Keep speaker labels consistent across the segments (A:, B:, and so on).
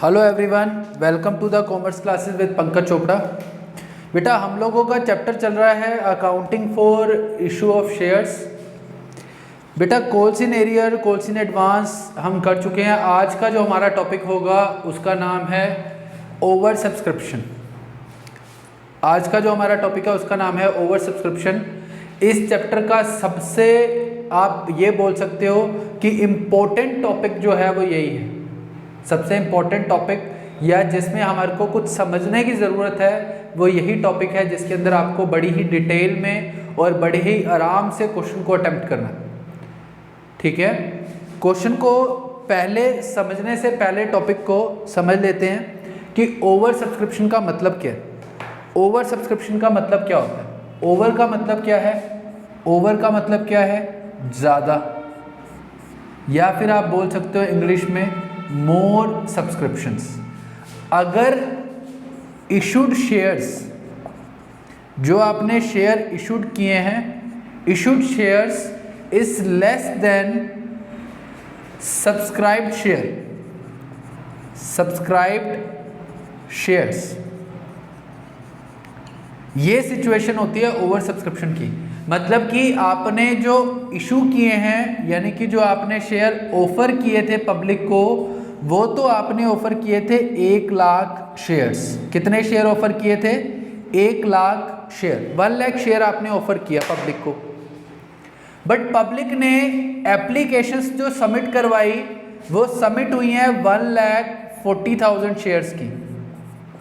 A: Hello everyone, welcome to the commerce classes with Pankaj Chopra. बेटा हम लोगों का चैप्टर चल रहा है accounting for issue of shares. बेटा calls in arrear, calls in advance हम कर चुके हैं। आज का जो हमारा टॉपिक होगा उसका नाम है ओवर सब्सक्रिप्शन। आज का जो हमारा टॉपिक है उसका नाम है ओवर सब्सक्रिप्शन। इस चैप्टर का सबसे आप ये बोल सकते हो कि इम्पोर्टेंट टॉपिक जो है वो यही है, सबसे इम्पोर्टेंट टॉपिक, या जिसमें हमारे को कुछ समझने की ज़रूरत है वो यही टॉपिक है, जिसके अंदर आपको बड़ी ही डिटेल में और बड़े ही आराम से क्वेश्चन को अटेम्प्ट करना है। ठीक है, क्वेश्चन को पहले समझने से पहले टॉपिक को समझ लेते हैं कि ओवर सब्सक्रिप्शन का मतलब क्या है। ओवर सब्सक्रिप्शन का मतलब क्या होता है? ओवर का मतलब क्या है? ओवर का मतलब क्या है? ज़्यादा, या फिर आप बोल सकते हो इंग्लिश में मोर सब्सक्रिप्शंस। अगर इशूड शेयर्स, जो आपने शेयर इशूड किए हैं, issued shares is less than subscribed share, subscribed shares, ये सिचुएशन होती है ओवर सब्सक्रिप्शन की। मतलब कि आपने जो इशू किए हैं, यानी कि जो आपने शेयर ऑफर किए थे पब्लिक को, वो तो आपने ऑफर किए थे 1 लाख शेयर्स। कितने शेयर ऑफर किए थे? 1 लाख शेयर, 1 लाख शेयर आपने ऑफर किया पब्लिक को। बट पब्लिक ने एप्लीकेशंस जो सबमिट करवाई वो सबमिट हुई हैं 1,40,000 शेयर्स की।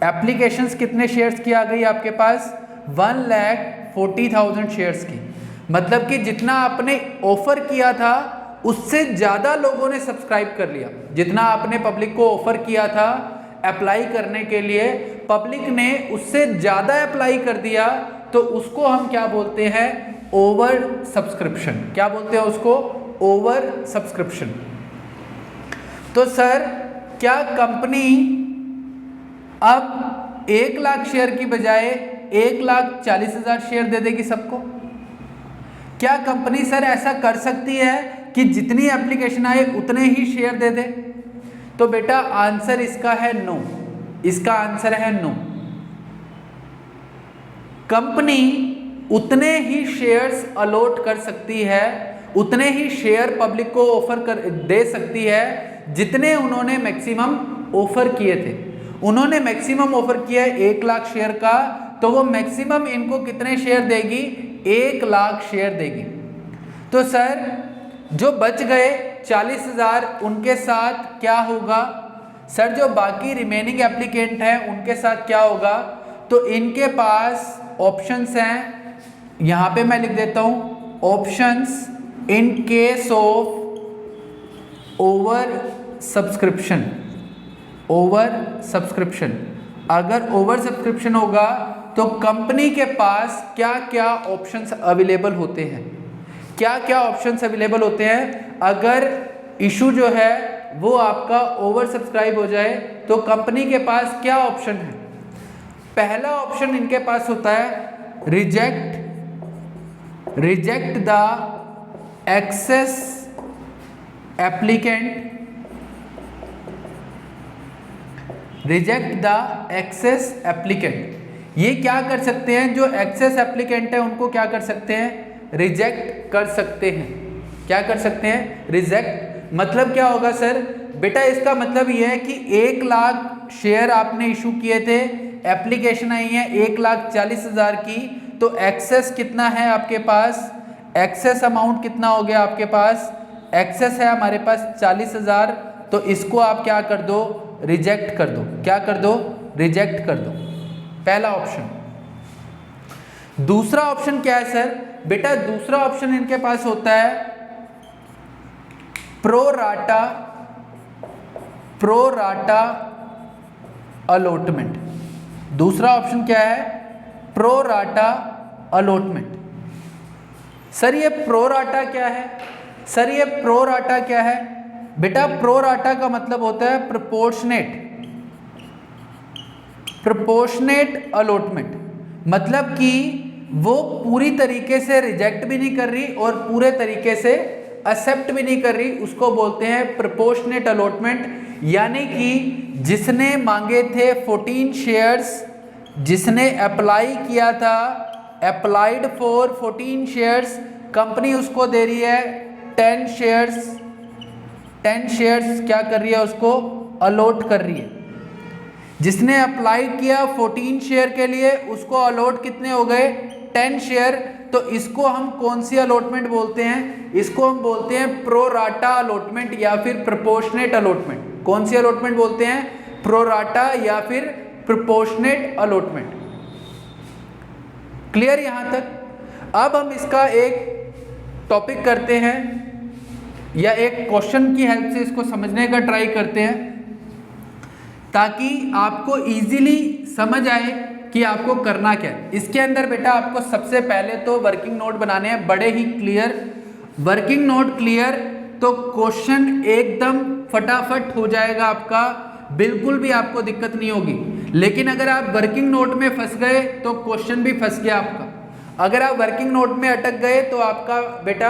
A: एप्लीकेशंस कितने शेयर्स की आ गई आपके पास? 1,40,000 शेयर्स की। मतलब कि जितना आपने ऑफर किया था उससे ज़्यादा लोगों ने सब्सक्राइब कर लिया। जितना आपने पब्लिक को ऑफर किया था अप्लाई करने के लिए, पब्लिक ने उससे ज़्यादा अप्लाई कर दिया, तो उसको हम क्या बोलते हैं? Over subscription. क्या बोलते हैं उसको? Over subscription. तो सर क्या कंपनी अब 1 लाख शेयर की बजाय 1,40,000 शेयर दे देगी सबको? क्या कंपनी सर ऐसा कर सकती है कि जितनी एप्लीकेशन आए उतने ही शेयर दे दे? तो बेटा आंसर इसका है नो। इसका आंसर है नो। कंपनी उतने ही शेयर्स अलॉट कर सकती है, उतने ही शेयर पब्लिक को ऑफर दे सकती है जितने उन्होंने मैक्सिमम ऑफर किए थे। उन्होंने मैक्सिमम ऑफर किया है 1 लाख शेयर का, तो वो मैक्सिमम इनको कितने शेयर देगी? 1 लाख शेयर देगी। तो सर जो बच गए 40,000, उनके साथ क्या होगा? सर जो बाकी रिमेनिंग एप्लीकेंट हैं उनके साथ क्या होगा? तो इनके पास ऑप्शंस हैं, यहाँ पे मैं लिख देता हूँ options in case of over subscription. Over subscription, अगर ओवर सब्सक्रिप्शन होगा तो कंपनी के पास क्या क्या ऑप्शंस अवेलेबल होते हैं? क्या क्या ऑप्शंस अवेलेबल होते हैं? अगर इशू जो है वो आपका ओवर सब्सक्राइब हो जाए तो कंपनी के पास क्या ऑप्शन है? पहला ऑप्शन इनके पास होता है reject the excess applicant, reject the excess applicant. ये क्या कर सकते हैं? जो एक्सेस एप्लीकेंट है उनको क्या कर सकते हैं? रिजेक्ट कर सकते हैं। क्या कर सकते हैं? रिजेक्ट। मतलब क्या होगा सर? बेटा इसका मतलब ये है कि 1 लाख शेयर आपने इशू किए थे, एप्लीकेशन आई है 1,40,000 की, तो एक्सेस कितना है आपके पास? एक्सेस अमाउंट कितना हो गया आपके पास? एक्सेस है हमारे पास 40,000, तो इसको आप क्या कर दो? रिजेक्ट कर दो। क्या कर दो? रिजेक्ट कर दो। पहला ऑप्शन। दूसरा ऑप्शन क्या है सर? बेटा दूसरा ऑप्शन इनके पास होता है प्रो राटा अलॉटमेंट। दूसरा ऑप्शन क्या है? Pro rata allotment. सर ये प्रो राटा क्या है? सर ये प्रो राटा क्या है? बेटा प्रो राटा का मतलब होता है प्रोपोर्शनेट अलॉटमेंट। मतलब कि वो पूरी तरीके से रिजेक्ट भी नहीं कर रही और पूरे तरीके से एक्सेप्ट भी नहीं कर रही, उसको बोलते हैं प्रोपोर्शनेट अलॉटमेंट। यानी कि जिसने मांगे थे 14 शेयर्स, जिसने अप्लाई किया था, अप्लाइड फॉर 14 शेयर्स, कंपनी उसको दे रही है 10 शेयर्स। 10 शेयर्स क्या कर रही है, उसको अलॉट कर रही है। जिसने अप्लाई किया 14 शेयर के लिए, उसको अलॉट कितने हो गए, 10 शेयर। तो इसको हम कौन सी अलॉटमेंट बोलते हैं, इसको हम बोलते हैं प्रो राटा अलॉटमेंट या फिर प्रोपोर्शनेट अलॉटमेंट। कौन सी अलॉटमेंट बोलते हैं, प्रो राटा या फिर प्रोपोर्शनेट अलॉटमेंट। क्लियर यहां तक। अब हम इसका एक टॉपिक करते हैं या एक क्वेश्चन की हेल्प से इसको समझने का ट्राई करते हैं, ताकि आपको इजीली समझ आए कि आपको करना क्या है। इसके अंदर बेटा आपको सबसे पहले तो वर्किंग नोट बनाने हैं, बड़े ही क्लियर वर्किंग नोट। क्लियर तो क्वेश्चन एकदम फटाफट हो जाएगा आपका, बिल्कुल भी आपको दिक्कत नहीं होगी। लेकिन अगर आप वर्किंग नोट में फंस गए तो क्वेश्चन भी फंस गया आपका। अगर आप वर्किंग नोट में अटक गए तो आपका बेटा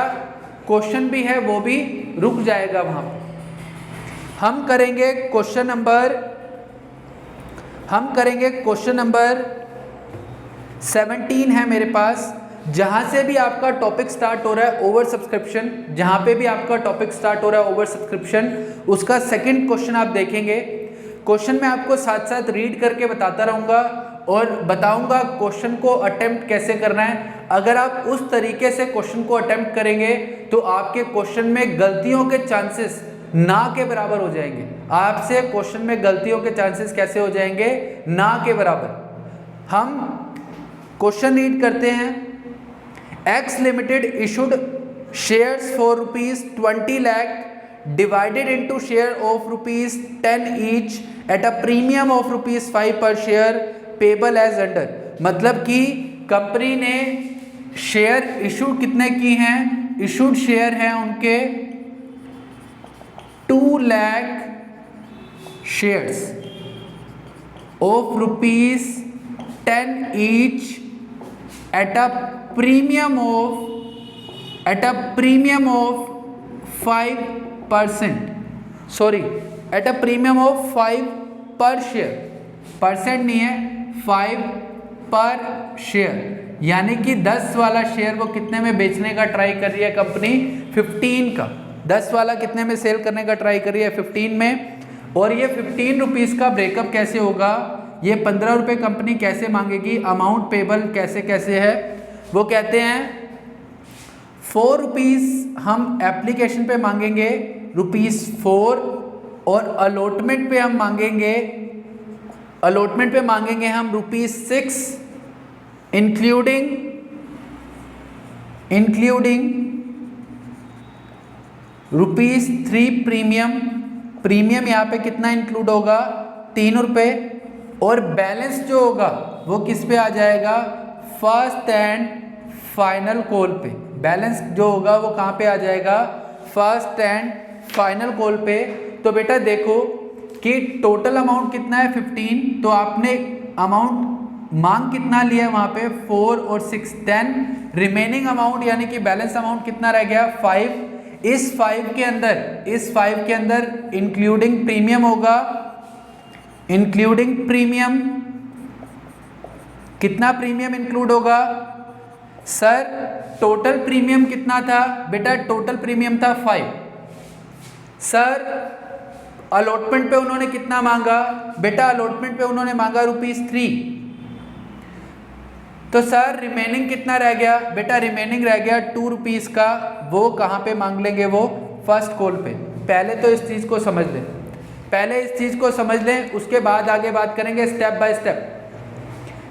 A: क्वेश्चन भी है वो भी रुक जाएगा वहां पर। हम करेंगे क्वेश्चन नंबर 17 है मेरे पास, जहां से भी आपका टॉपिक स्टार्ट हो रहा है ओवर सब्सक्रिप्शन। जहां पे भी आपका टॉपिक स्टार्ट हो रहा है ओवर सब्सक्रिप्शन, उसका सेकंड क्वेश्चन आप देखेंगे। क्वेश्चन में आपको साथ साथ रीड करके बताता रहूंगा और बताऊंगा क्वेश्चन को अटेम्प्ट कैसे करना है। अगर आप उस तरीके से क्वेश्चन को अटेम्प्ट करेंगे तो आपके क्वेश्चन में गलतियों के चांसेस ना के बराबर हो जाएंगे। आपसे क्वेश्चन में गलतियों के चांसेस कैसे हो जाएंगे, ना के बराबर। हम क्वेश्चन रीड करते हैं। X limited issued shares for ₹20 lakh divided into share of ₹10 each at a premium of ₹5 per share payable as under। मतलब कि कंपनी ने शेयर इशू कितने की हैं, इशूड शेयर हैं उनके 2 lakh shares of ₹10 each at a premium of 5%, sorry at a premium of 5 पर share, percent नहीं है, 5 पर शेयर। यानी कि 10 वाला शेयर वो कितने में बेचने का ट्राई कर रही है कंपनी, 15 का। 10 वाला कितने में सेल करने का ट्राई कर रही है, 15 में। और ये 15 रुपीज़ का ब्रेकअप कैसे होगा, ये 15 रुपये कंपनी कैसे मांगेगी, अमाउंट पेबल कैसे कैसे है। वो कहते हैं 4 रुपीज़ हम एप्लीकेशन पे मांगेंगे ₹4, और अलॉटमेंट पे हम मांगेंगे हम ₹6, इंक्लूडिंग ₹3 प्रीमियम यहाँ पे कितना इंक्लूड होगा, 3 रुपये। और बैलेंस जो होगा वो किस पे आ जाएगा, फर्स्ट एंड फाइनल कॉल पे। बैलेंस जो होगा वो कहाँ पे आ जाएगा, फर्स्ट एंड फाइनल कॉल पे। तो बेटा देखो कि टोटल अमाउंट कितना है 15, तो आपने अमाउंट मांग कितना लिया है वहाँ पे 4 और 6 10, रिमेनिंग अमाउंट यानी कि बैलेंस अमाउंट कितना रह गया 5। इस 5 के अंदर इंक्लूडिंग प्रीमियम होगा, इंक्लूडिंग प्रीमियम कितना प्रीमियम इंक्लूड होगा सर, टोटल प्रीमियम कितना था बेटा, टोटल प्रीमियम था 5। सर अलॉटमेंट पे उन्होंने कितना मांगा बेटा, अलॉटमेंट पे उन्होंने मांगा ₹3। तो सर रिमेनिंग कितना रह गया बेटा, रिमेनिंग रह गया 2 रुपीज़ का। वो कहाँ पे मांग लेंगे, वो फर्स्ट कॉल पे। पहले तो इस चीज़ को समझ लें, उसके बाद आगे बात करेंगे स्टेप बाय स्टेप।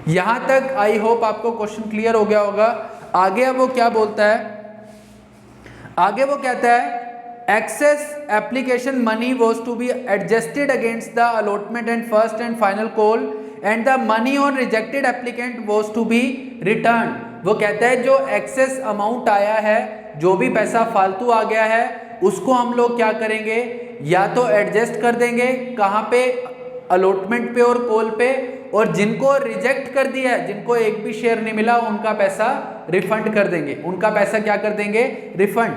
A: यहां तक आई होप आपको क्वेश्चन क्लियर हो गया होगा। आगे अब वो क्या बोलता है, आगे वो कहता है excess application money was to be adjusted against the allotment and first and final call and the money on rejected applicant was to be return. वो कहता है जो एक्सेस अमाउंट आया है, जो भी पैसा फालतू आ गया है, उसको हम लोग क्या करेंगे, या तो एडजस्ट कर देंगे, कहाँ पे, अलॉटमेंट पे और कॉल पे। और जिनको रिजेक्ट कर दिया है, जिनको एक भी शेयर नहीं मिला, उनका पैसा रिफंड कर देंगे, उनका पैसा क्या कर देंगे, refund.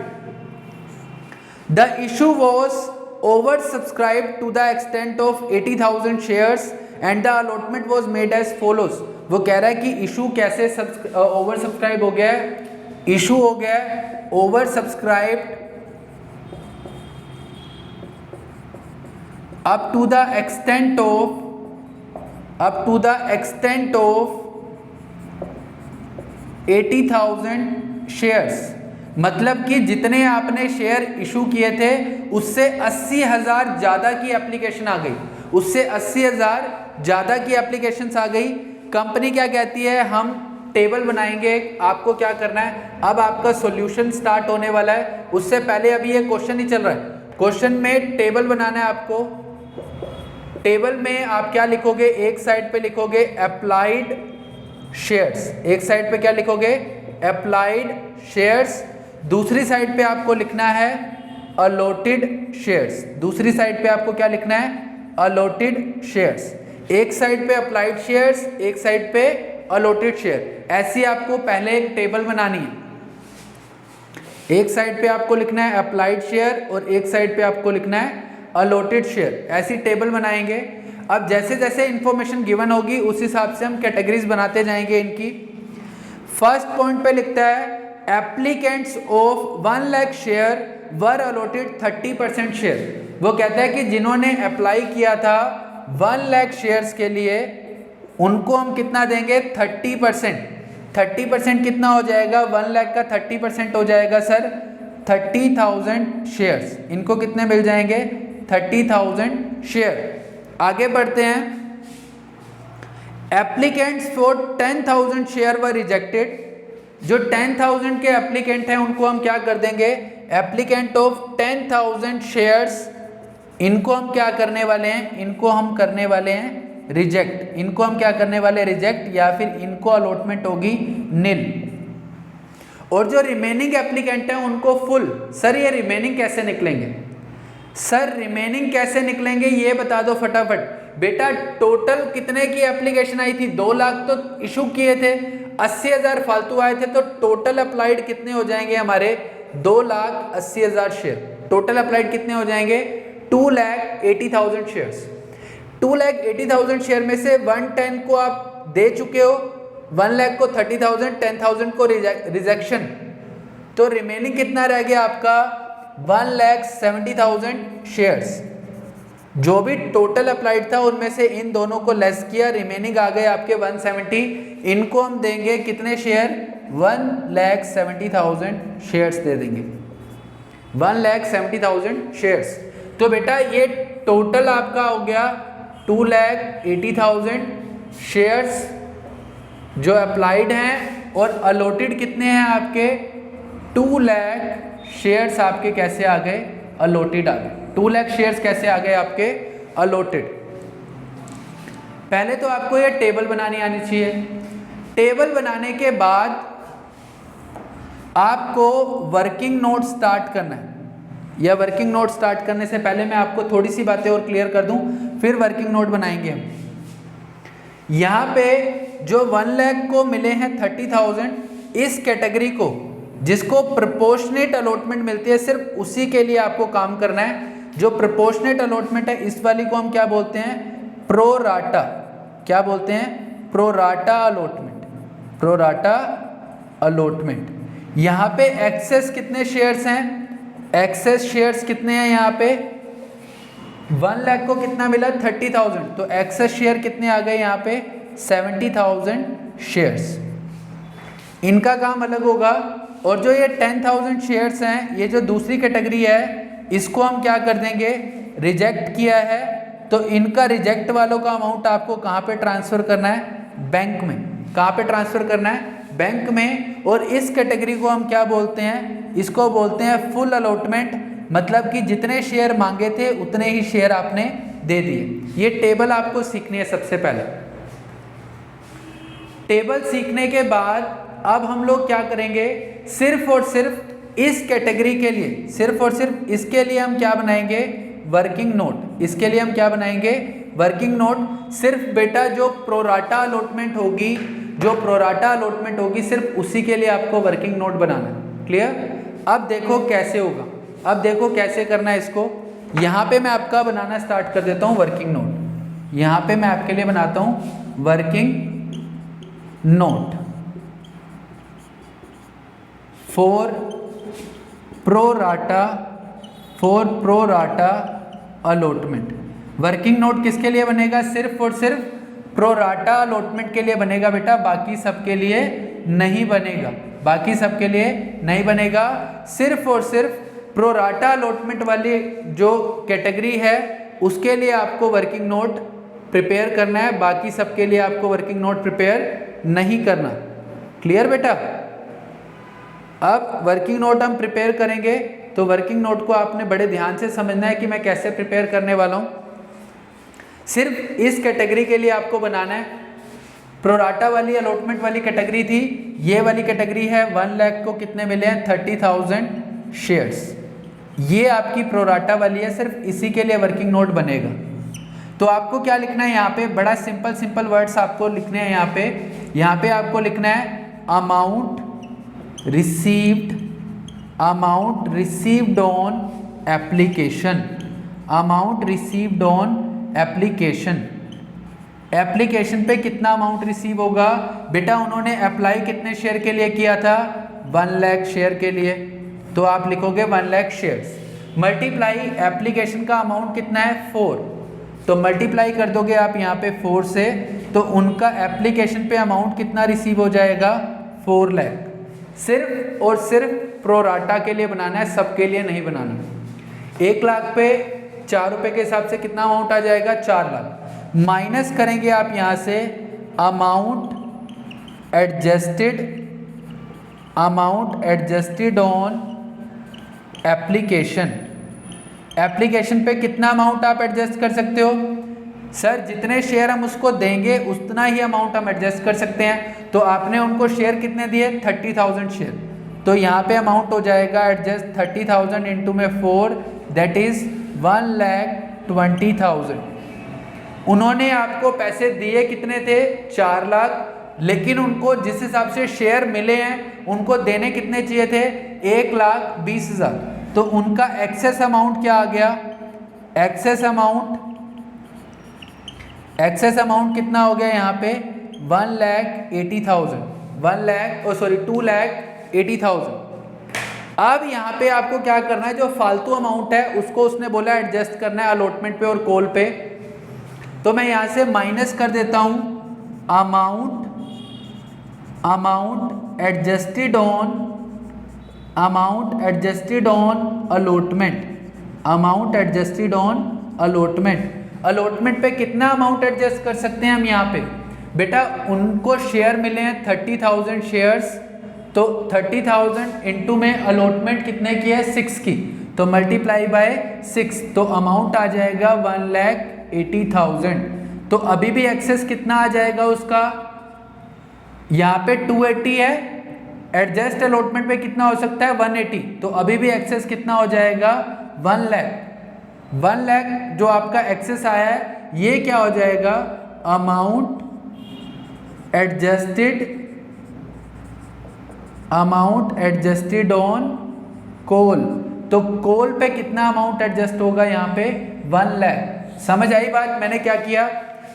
A: The issue was over subscribe to the extent of 80,000 shares and the allotment was made as follows. वो कह रहा है कि इशू कैसे ओवर सब्सक्राइब हो गया है, इशू हो गया है over subscribe up to the extent of 80,000 shares. मतलब कि जितने आपने शेयर इशू किए थे उससे 80,000 ज़्यादा की एप्लीकेशन आ गई, उससे 80,000 ज़्यादा की एप्लीकेशंस आ गई। कंपनी क्या कहती है, हम टेबल बनाएंगे, आपको क्या करना है, अब आपका सॉल्यूशन स्टार्ट होने वाला है। उससे पहले अभी ये क्वेश्चन ही चल रहा है, क्वेश्चन में टेबल बनाना है आपको। टेबल में आप क्या लिखोगे, एक साइड पे लिखोगे अप्लाइड शेयर्स, एक साइड पे क्या लिखोगे अप्लाइड शेयर्स, दूसरी साइड पे आपको लिखना है अलॉटेड शेयर्स, दूसरी साइड पे आपको क्या लिखना है अलॉटेड शेयर्स। एक साइड पे अप्लाइड शेयर्स, एक साइड पे अलॉटेड शेयर। ऐसी आपको पहले एक टेबल बनानी है, एक साइड पे आपको लिखना है अप्लाइड शेयर और एक साइड पे आपको लिखना है अलॉटेड शेयर। ऐसी टेबल बनाएंगे। अब जैसे जैसे इंफॉर्मेशन गिवन होगी उस हिसाब से हम कैटेगरीज बनाते जाएंगे इनकी। फर्स्ट पॉइंट पे लिखता है applicants of 1 lakh share were allotted 30% share. वो कहता है कि जिन्होंने अप्लाई किया था 1 लाख शेयर्स के लिए उनको हम कितना देंगे 30%। 30% कितना हो जाएगा, 1 लाख का 30% हो जाएगा सर 30,000 शेयर्स। इनको कितने मिल जाएंगे 30,000 शेयर। आगे बढ़ते हैं, applicants for 10,000 share were rejected. जो 10,000 के एप्लीकेंट हैं उनको हम क्या कर देंगे, एप्लीकेंट ऑफ 10,000 शेयर्स, इनको हम क्या करने वाले हैं, इनको हम करने वाले हैं रिजेक्ट। इनको हम क्या करने वाले रिजेक्ट, या फिर इनको अलॉटमेंट होगी नील। और जो रिमेनिंग एप्लीकेंट हैं उनको फुल। सर ये रिमेनिंग कैसे निकलेंगे, सर रिमेनिंग कैसे निकलेंगे ये बता दो फटाफट। बेटा टोटल कितने की एप्लीकेशन आई थी, 2 लाख तो इशू किए थे, 80,000 फालतू आए थे, तो टोटल अप्लाइड कितने हो जाएंगे हमारे 2,80,000 शेयर। टोटल अप्लाइड कितने हो जाएंगे 2,80,000 शेयर्स। 2,80,000 शेयर में से 110 को आप दे चुके हो, 1 लाख को 30,000, 10,000 को रिजेक्शन, तो रिमेनिंग कितना रह गया आपका 1,70,000 शेयर्स। जो भी टोटल अप्लाइड था उनमें से इन दोनों को लेस किया, रिमेनिंग आ गए आपके 170। इनको हम देंगे कितने शेयर 1,70,000 शेयर्स दे देंगे, 1,70,000 शेयर्स। तो बेटा ये टोटल आपका हो गया 2,80,000 शेयर्स जो अप्लाइड हैं, और अलॉटेड कितने हैं आपके 2 लाख शेयर्स आपके कैसे आ गए अलॉटेड आ गए। 2 लाख शेयर्स कैसे आ गए आपके अलॉटेड। पहले तो आपको ये टेबल बनानी आनी चाहिए। टेबल बनाने के बाद आपको वर्किंग नोट स्टार्ट करना है, या वर्किंग नोट स्टार्ट करने से पहले मैं आपको थोड़ी सी बातें और क्लियर कर दूं, फिर वर्किंग नोट बनाएंगे हम। यहाँ पे जो 1 लाख को मिले हैं 30,000, इस कैटेगरी को जिसको प्रोपोर्शनेट अलॉटमेंट मिलती है सिर्फ उसी के लिए आपको काम करना है। जो प्रोपोर्शनेट अलॉटमेंट है इस वाली को हम क्या बोलते हैं प्रो राटा। क्या बोलते हैं pro rata allotment, pro rata allotment. यहाँ पे एक्सेस कितने शेयर्स हैं, एक्सेस शेयर्स कितने हैं यहाँ पे 1 लाख को कितना मिला 30,000, तो एक्सेस शेयर कितने आ गए यहाँ पे 70,000 शेयर्स। इनका काम अलग होगा। और जो ये 10,000 शेयर्स हैं, ये जो दूसरी कैटेगरी है, इसको हम क्या कर देंगे रिजेक्ट किया है, तो इनका रिजेक्ट वालों का अमाउंट आपको कहाँ पे ट्रांसफ़र करना है बैंक में। कहाँ पे ट्रांसफ़र करना है बैंक में। और इस कैटेगरी को हम क्या बोलते हैं, इसको बोलते हैं फुल अलॉटमेंट। मतलब कि जितने शेयर मांगे थे उतने ही शेयर आपने दे दिए। ये टेबल आपको सीखनी है सबसे पहले। टेबल सीखने के बाद अब हम लोग क्या करेंगे, सिर्फ और सिर्फ इस कैटेगरी के लिए, सिर्फ और सिर्फ इसके लिए हम क्या बनाएंगे वर्किंग नोट। इसके लिए हम क्या बनाएंगे वर्किंग नोट। सिर्फ बेटा जो प्रोराटा अलॉटमेंट होगी, जो प्रोराटा अलॉटमेंट होगी सिर्फ उसी के लिए आपको वर्किंग नोट बनाना है। क्लियर। अब देखो कैसे होगा। अब देखो कैसे करना है इसको। यहाँ पे मैं आपका बनाना स्टार्ट कर देता हूँ वर्किंग नोट। यहाँ पे मैं आपके लिए बनाता हूँ working note for pro rata allotment. Working note किसके लिए बनेगा? सिर्फ और सिर्फ प्रो राटा अलॉटमेंट के लिए बनेगा बेटा, बाकी सबके लिए नहीं बनेगा, बाकी सबके लिए नहीं बनेगा। सिर्फ और सिर्फ प्रो राटा अलॉटमेंट वाली जो कैटेगरी है उसके लिए आपको वर्किंग नोट प्रिपेयर करना है, बाकी सबके लिए आपको वर्किंग नोट प्रिपेयर नहीं करना। क्लियर बेटा? अब वर्किंग नोट हम प्रिपेयर करेंगे तो वर्किंग नोट को आपने बड़े ध्यान से समझना है कि मैं कैसे प्रिपेयर करने वाला हूँ। सिर्फ इस कैटेगरी के लिए आपको बनाना है। प्रोराटा वाली अलॉटमेंट वाली कैटेगरी थी, ये वाली कैटेगरी है 1 लाख को कितने मिले हैं? 30,000 शेयर्स। ये आपकी प्रोराटा वाली है, सिर्फ इसी के लिए वर्किंग नोट बनेगा। तो आपको क्या लिखना है यहाँ पे? बड़ा सिंपल वर्ड्स आपको लिखने हैं यहाँ पे आपको लिखना है amount received on application. Amount received on application पे कितना अमाउंट रिसीव होगा बेटा? उन्होंने अप्लाई कितने शेयर के लिए किया था? 1 लाख शेयर के लिए, तो आप लिखोगे 1 लाख शेयर्स मल्टीप्लाई एप्लीकेशन का अमाउंट कितना है? 4, तो मल्टीप्लाई कर दोगे आप यहाँ पे 4 से, तो उनका एप्लीकेशन पे अमाउंट कितना रिसीव हो जाएगा? 4 लाख। सिर्फ और सिर्फ प्रोराटा के लिए बनाना है, सबके लिए नहीं बनाना। 1 लाख पे 4 रुपए के हिसाब से कितना अमाउंट आ जाएगा? 4 लाख। माइनस करेंगे आप यहाँ से अमाउंट एडजस्टेड ऑन एप्लीकेशन पे कितना अमाउंट आप एडजस्ट कर सकते हो? सर जितने शेयर हम उसको देंगे उतना ही अमाउंट हम एडजस्ट कर सकते हैं। तो आपने उनको शेयर कितने दिए? 30,000 शेयर, तो यहाँ पे अमाउंट हो जाएगा एडजस्ट 30,000 इंटू में 4, दैट इज 1,20,000। उन्होंने आपको पैसे दिए कितने थे? 4 लाख, लेकिन उनको जिस हिसाब से शेयर मिले हैं उनको देने कितने चाहिए थे? 1,20,000। तो उनका एक्सेस अमाउंट क्या आ गया? एक्सेस अमाउंट कितना हो गया यहाँ पे? 2,80,000। अब यहाँ पे आपको क्या करना है? जो फालतू अमाउंट है उसको उसने बोला एडजस्ट करना है अलॉटमेंट पे और कॉल पे, तो मैं यहाँ से माइनस कर देता हूँ amount adjusted on allotment. Allotment पे कितना अमाउंट एडजस्ट कर सकते हैं हम यहाँ पे? बेटा उनको शेयर मिले हैं 30,000 शेयर्स, तो 30,000 इंटू में अलॉटमेंट कितने की है? 6 की, तो मल्टीप्लाई बाय 6, तो अमाउंट आ जाएगा 1,80,000। तो अभी भी एक्सेस कितना आ जाएगा उसका? यहाँ पे 280 है, एडजस्ट अलॉटमेंट पे कितना हो सकता है? 180, तो अभी भी एक्सेस कितना हो जाएगा? 1 लाख। 1 लाख जो आपका एक्सेस आया है ये क्या हो जाएगा? Amount adjusted on call. तो कॉल पे कितना अमाउंट एडजस्ट होगा यहाँ पे? 1 लाख। समझ आई बात? मैंने क्या किया?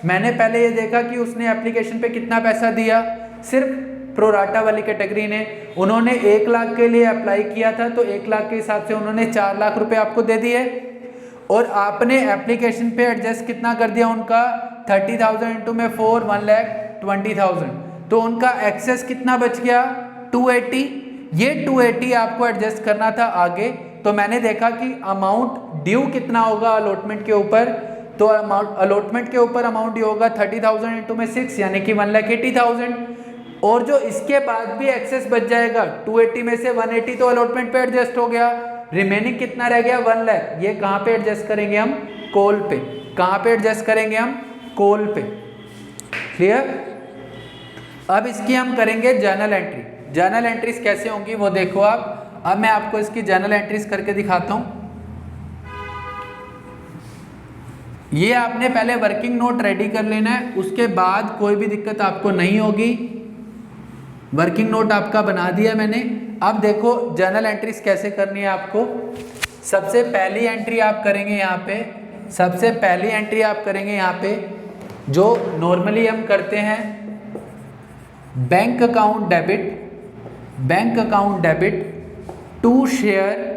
A: मैंने पहले ये देखा कि उसने एप्लीकेशन पे कितना पैसा दिया, सिर्फ प्रोराटा वाली कैटेगरी ने। उन्होंने 1 लाख के लिए अप्लाई किया था, तो 1 लाख के हिसाब से उन्होंने 4 लाख रुपए आपको दे दिए, और आपने एप्लीकेशन पे एडजस्ट कितना कर दिया उनका? 30,000 इंटू में 4, 1,20,000। तो उनका एक्सेस कितना बच गया? 280। ये 280 आपको एडजस्ट करना था आगे, तो मैंने देखा कि अमाउंट ड्यू कितना होगा अलॉटमेंट के ऊपर, तो अमाउंट अलॉटमेंट के ऊपर अमाउंट ड्यू होगा 30,000 इंटू में 6, यानी कि 1,80,000। और जो इसके बाद भी एक्सेस बच जाएगा 280 में से 180 तो अलॉटमेंट पे एडजस्ट हो गया, रिमेनिंग कितना रह गया? 1 लाख। ये कहाँ पे एडजस्ट करेंगे हम? कॉल पे। कहाँ पे एडजस्ट करेंगे हम? कॉल पे। क्लियर? अब इसकी हम करेंगे जर्नल एंट्री। जर्नल एंट्रीज कैसे होंगी वो देखो आप। अब मैं आपको इसकी जर्नल एंट्रीज करके दिखाता हूँ। ये आपने पहले वर्किंग नोट रेडी कर लेना है, उसके बाद कोई भी दिक्कत आपको नहीं होगी। वर्किंग नोट आपका बना दिया मैंने। अब देखो जर्नल एंट्रीज कैसे करनी है आपको। सबसे पहली एंट्री आप करेंगे यहाँ पे, सबसे पहली एंट्री आप करेंगे यहाँ पे जो नॉर्मली हम करते हैं, bank account debit, bank account debit to share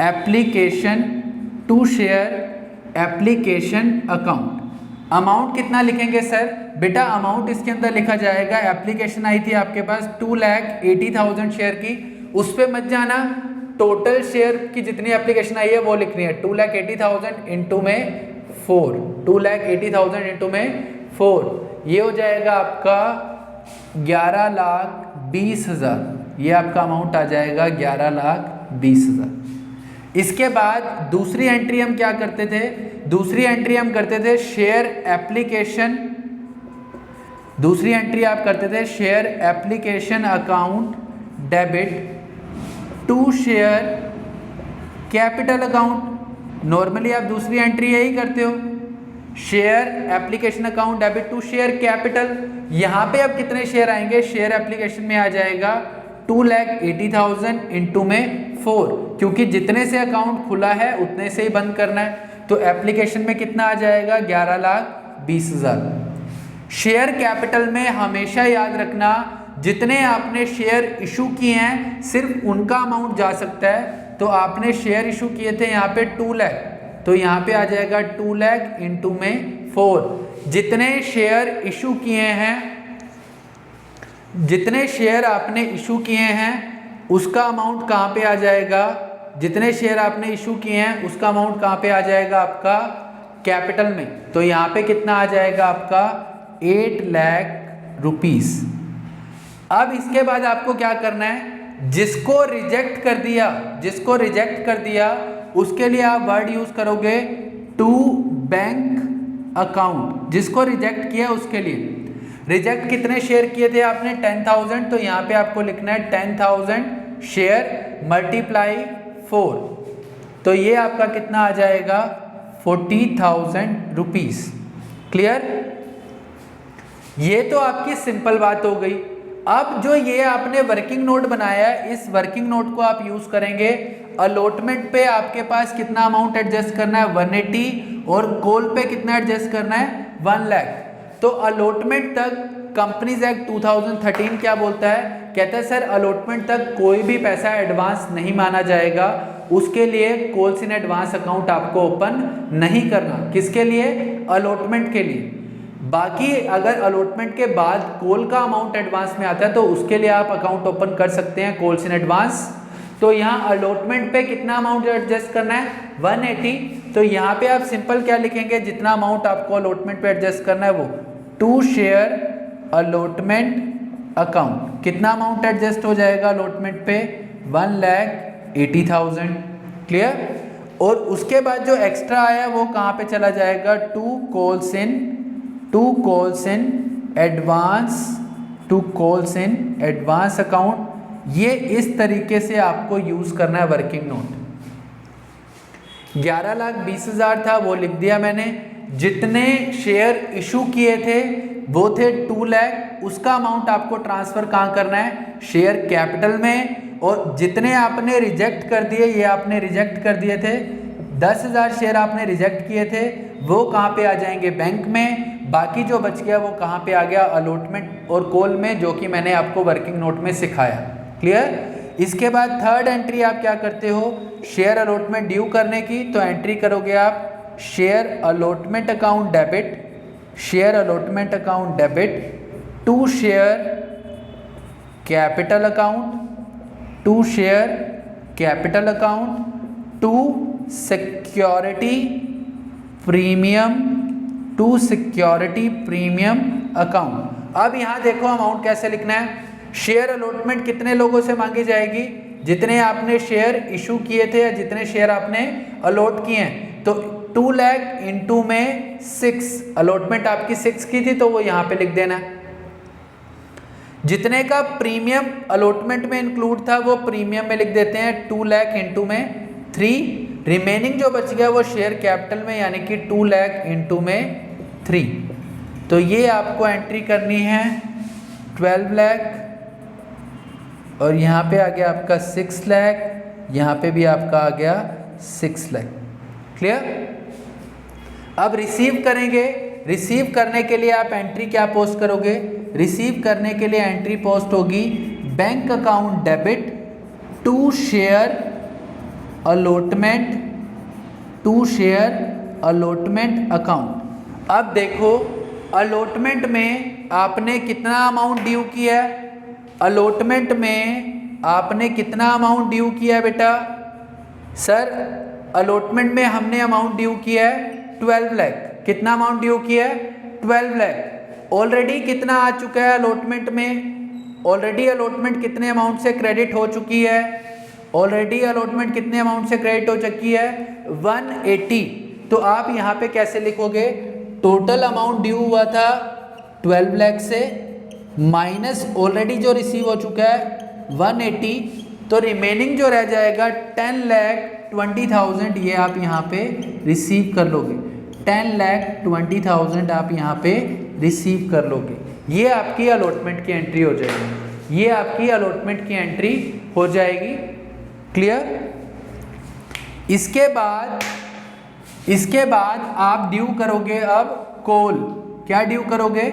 A: application, to share application account. Amount कितना लिखेंगे सर? बेटा अमाउंट इसके अंदर लिखा जाएगा, एप्लीकेशन आई थी आपके पास 2,80,000 शेयर की, उस पर मत जाना, टोटल शेयर की जितनी एप्लीकेशन आई है वो लिखनी है। 2,80,000 इंटू में 4, 2,80,000 इंटू में 4, ये हो जाएगा आपका 11,20,000, ये आपका अमाउंट आ जाएगा 11,20,000। इसके बाद दूसरी एंट्री हम क्या करते थे? दूसरी एंट्री हम करते थे शेयर एप्लीकेशन, दूसरी एंट्री आप करते थे share application account debit to share capital account. Normally आप दूसरी एंट्री यही करते हो, share application account debit to share capital. यहाँ पे अब कितने शेयर आएंगे? शेयर एप्लीकेशन में आ जाएगा 2,80,000 इंटू में 4, क्योंकि जितने से अकाउंट खुला है उतने से ही बंद करना है, तो एप्लीकेशन में कितना आ जाएगा? 11,20,000। शेयर कैपिटल में हमेशा याद रखना जितने आपने शेयर इशू किए हैं सिर्फ उनका अमाउंट जा सकता है। तो आपने शेयर इशू किए थे यहाँ पे 2 लाख, तो यहाँ पे आ जाएगा 2 लाख इंटू में 4। जितने शेयर इशू किए हैं, जितने शेयर आपने इशू किए हैं उसका अमाउंट कहाँ पे आ जाएगा? जितने शेयर आपने इशू किए हैं उसका अमाउंट कहाँ पे आ जाएगा? आपका कैपिटल में। तो यहाँ पे कितना आ जाएगा आपका? 8 लाख रुपीस। अब इसके बाद आपको क्या करना है? जिसको रिजेक्ट कर दिया, जिसको रिजेक्ट कर दिया उसके लिए आप वर्ड यूज करोगे टू बैंक अकाउंट। जिसको रिजेक्ट किया उसके लिए, रिजेक्ट कितने शेयर किए थे आपने? 10,000, तो यहाँ पे आपको लिखना है 10,000 शेयर मल्टीप्लाई 4, तो ये आपका कितना आ जाएगा? 40,000 रुपीस। क्लियर? ये तो आपकी सिंपल बात हो गई। अब जो ये आपने वर्किंग नोट बनाया है, इस वर्किंग नोट को आप यूज करेंगे अलॉटमेंट पे। आपके पास कितना अमाउंट एडजस्ट करना है? 180, और कॉल पे कितना एडजस्ट करना है? 1 लाख। तो अलॉटमेंट तक कंपनीज एक्ट 2013 क्या बोलता है? कहता है सर अलॉटमेंट तक कोई भी पैसा एडवांस नहीं माना जाएगा, उसके लिए कॉल्स इन एडवांस अकाउंट आपको ओपन नहीं करना। किसके लिए? अलॉटमेंट के लिए। बाकी अगर अलॉटमेंट के बाद कॉल का अमाउंट एडवांस में आता है तो उसके लिए आप अकाउंट ओपन कर सकते हैं कॉल्स इन एडवांस। तो यहाँ अलॉटमेंट पे कितना अमाउंट एडजस्ट करना है? 180। तो यहाँ पे आप सिंपल क्या लिखेंगे? जितना अमाउंट आपको अलॉटमेंट पे एडजस्ट करना है वो टू शेयर अलॉटमेंट अकाउंट। कितना अमाउंट एडजस्ट हो जाएगा अलॉटमेंट पे? 1,80,000। क्लियर? और उसके बाद जो एक्स्ट्रा आया वो कहाँ पे चला जाएगा? To calls in advance, to calls in advance account. ये इस तरीके से आपको यूज करना है वर्किंग नोट। 11,20,000 था वो लिख दिया मैंने। जितने शेयर इशू किए थे वो थे 2 लाख, उसका अमाउंट आपको ट्रांसफर कहाँ करना है? शेयर कैपिटल में। और जितने आपने रिजेक्ट कर दिए, ये आपने रिजेक्ट कर दिए थे, 10,000 शेयर आपने रिजेक्ट किए थे, वो कहाँ पे आ जाएंगे? बैंक में। बाकी जो बच गया वो कहाँ पे आ गया? अलॉटमेंट और कॉल में, जो कि मैंने आपको वर्किंग नोट में सिखाया। क्लियर? इसके बाद थर्ड एंट्री आप क्या करते हो? शेयर अलॉटमेंट ड्यू करने की, तो एंट्री करोगे आप share allotment account debit, share allotment account debit to share capital account, to share capital account to security premium, to security premium account. अब यहाँ देखो अमाउंट कैसे लिखना है। शेयर अलॉटमेंट कितने लोगों से मांगी जाएगी? जितने आपने शेयर इशू किए थे या जितने शेयर आपने अलॉट किए हैं। तो 2 लाख इंटू में 6, अलॉटमेंट आपकी 6 की थी तो वो यहाँ पे लिख देना। जितने का प्रीमियम अलॉटमेंट में इंक्लूड था वो प्रीमियम में लिख देते हैं, 2 लाख इंटू में 3। रिमेनिंग जो बच गया वो शेयर कैपिटल में, यानी कि 2 लाख इंटू में 3। तो ये आपको एंट्री करनी है 12 लाख, और यहाँ पे आ गया आपका 6 लाख, यहाँ पे भी आपका आ गया 6 लाख। क्लियर? अब रिसीव करेंगे, रिसीव करने के लिए आप एंट्री क्या पोस्ट करोगे? रिसीव करने के लिए एंट्री पोस्ट होगी bank account debit to share allotment, to share allotment account. अब देखो अलॉटमेंट में आपने कितना अमाउंट ड्यू किया है? अलॉटमेंट में आपने कितना अमाउंट ड्यू किया है बेटा? सर अलॉटमेंट में हमने अमाउंट ड्यू किया है 12 लाख। कितना अमाउंट ड्यू किया है? 12 लाख। ऑलरेडी कितना आ चुका है अलॉटमेंट में? ऑलरेडी अलॉटमेंट कितने अमाउंट से क्रेडिट हो चुकी है? ऑलरेडी अलॉटमेंट कितने अमाउंट से क्रेडिट हो चुकी है? 180। तो आप यहाँ पे कैसे लिखोगे? टोटल अमाउंट ड्यू हुआ था 12 लाख से माइनस ऑलरेडी जो रिसीव हो चुका है 180, तो रिमेनिंग जो रह जाएगा 10,20,000 ये आप यहाँ पे रिसीव कर लोगे। 10,20,000 आप यहाँ पे रिसीव कर लोगे। ये आपकी अलॉटमेंट की एंट्री हो जाएगी। ये आपकी अलॉटमेंट की एंट्री हो जाएगी। क्लियर? इसके बाद आप ड्यू करोगे अब कॉल। क्या ड्यू करोगे?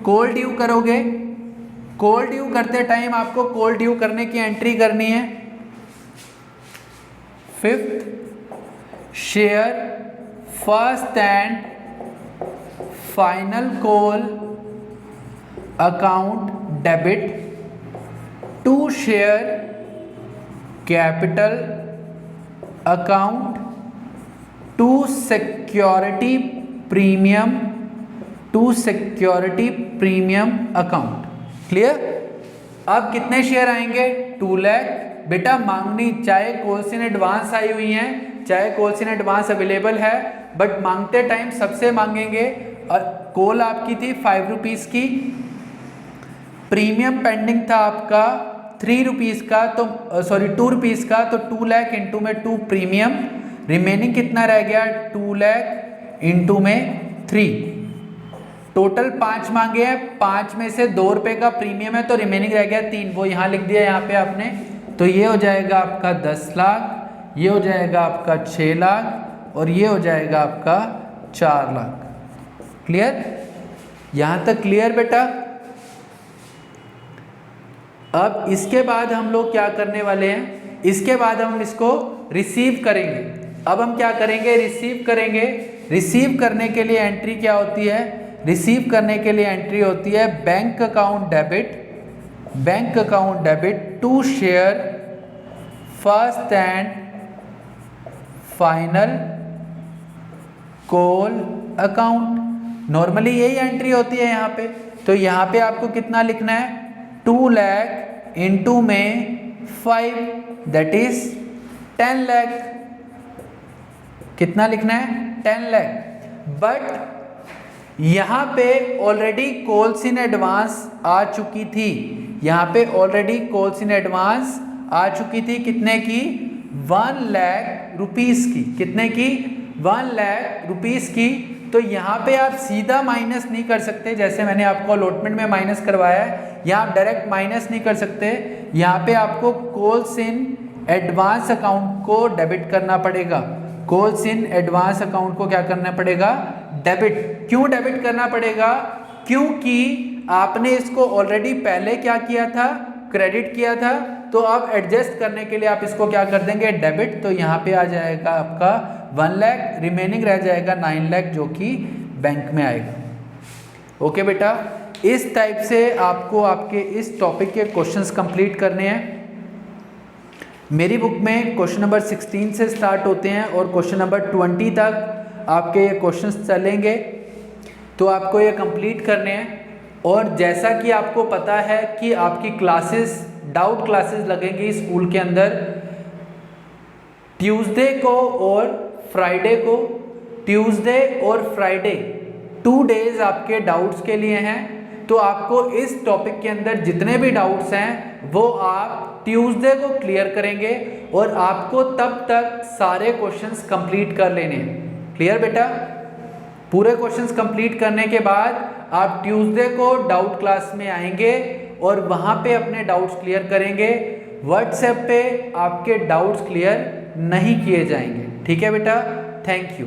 A: कॉल ड्यू करोगे। कॉल ड्यू करते टाइम आपको कॉल ड्यू करने की एंट्री करनी है 5th share first and final call account debit to share capital account to security premium, to security premium account. Clear? अब कितने शेयर आएंगे? 2 लाख। बेटा मांगनी चाहे कॉल्स इन एडवांस आई हुई हैं, चाहे कॉल्स इन एडवांस अवेलेबल है, बट मांगते टाइम सबसे मांगेंगे। और कॉल आपकी थी 5 रुपीज़ की, प्रीमियम पेंडिंग था आपका 3 रुपीज़ का, तो सॉरी 2 रुपीज़ का, तो 2 लाख इंटू में 2 प्रीमियम, रिमेनिंग कितना रह गया? 2 लाख इंटू में 3। टोटल 5 मांगे हैं, 5 में से 2 रुपये का प्रीमियम है, तो रिमेनिंग रह गया 3, वो यहाँ लिख दिया यहाँ पे आपने। तो ये हो जाएगा आपका 10 लाख, ये हो जाएगा आपका 6 लाख और ये हो जाएगा आपका 4 लाख। क्लियर? यहाँ तक क्लियर बेटा? अब इसके बाद हम लोग क्या करने वाले हैं? इसके बाद हम इसको रिसीव करेंगे। अब हम क्या करेंगे? रिसीव करेंगे। रिसीव करने के लिए एंट्री क्या होती है? रिसीव करने के लिए एंट्री होती है bank account debit, bank account debit to share first and final call account. Normally यही एंट्री होती है यहाँ पे। तो यहाँ पे आपको कितना लिखना है? 2 लाख इंटू में 5 दैट इज 10 लाख। कितना लिखना है? 10 लाख। बट यहाँ पे ऑलरेडी कॉल्स इन एडवांस आ चुकी थी। यहाँ पे ऑलरेडी कॉल्स इन एडवांस आ चुकी थी। कितने की? 1 लाख रुपीस की। कितने की? 1 लाख रुपीस की। तो यहाँ पे आप सीधा माइनस नहीं कर सकते, जैसे मैंने आपको अलॉटमेंट में माइनस करवाया है, यहाँ आप डायरेक्ट माइनस नहीं कर सकते। यहाँ पे आपको कॉल्स इन एडवांस अकाउंट को डेबिट करना पड़ेगा। कॉल्स इन एडवांस अकाउंट को क्या करना पड़ेगा? डेबिट। क्यों डेबिट करना पड़ेगा? क्योंकि आपने इसको ऑलरेडी पहले क्या किया था? क्रेडिट किया था। तो अब एडजस्ट करने के लिए आप इसको क्या कर देंगे? डेबिट। तो यहाँ पे आ जाएगा आपका 1 लाख, रिमेनिंग रह जाएगा 9 लाख जो कि बैंक में आएगा। ओके बेटा, इस टाइप से आपको आपके इस टॉपिक के क्वेश्चंस कंप्लीट करने हैं। मेरी बुक में क्वेश्चन नंबर 16 से स्टार्ट होते हैं और क्वेश्चन नंबर 20 तक आपके ये क्वेश्चंस चलेंगे, तो आपको ये कंप्लीट करने हैं। और जैसा कि आपको पता है कि आपकी क्लासेस, डाउट क्लासेस लगेंगी स्कूल के अंदर ट्यूसडे को और फ्राइडे को। ट्यूसडे और फ्राइडे 2 डेज आपके डाउट्स के लिए हैं। तो आपको इस टॉपिक के अंदर जितने भी डाउट्स हैं वो आप ट्यूसडे को क्लियर करेंगे और आपको तब तक सारे क्वेश्चंस कंप्लीट कर लेने हैं। क्लियर बेटा? पूरे क्वेश्चंस कंप्लीट करने के बाद आप ट्यूसडे को डाउट क्लास में आएंगे और वहाँ पे अपने डाउट्स क्लियर करेंगे। व्हाट्सएप पे आपके डाउट्स क्लियर नहीं किए जाएंगे। ठीक है बेटा, थैंक यू।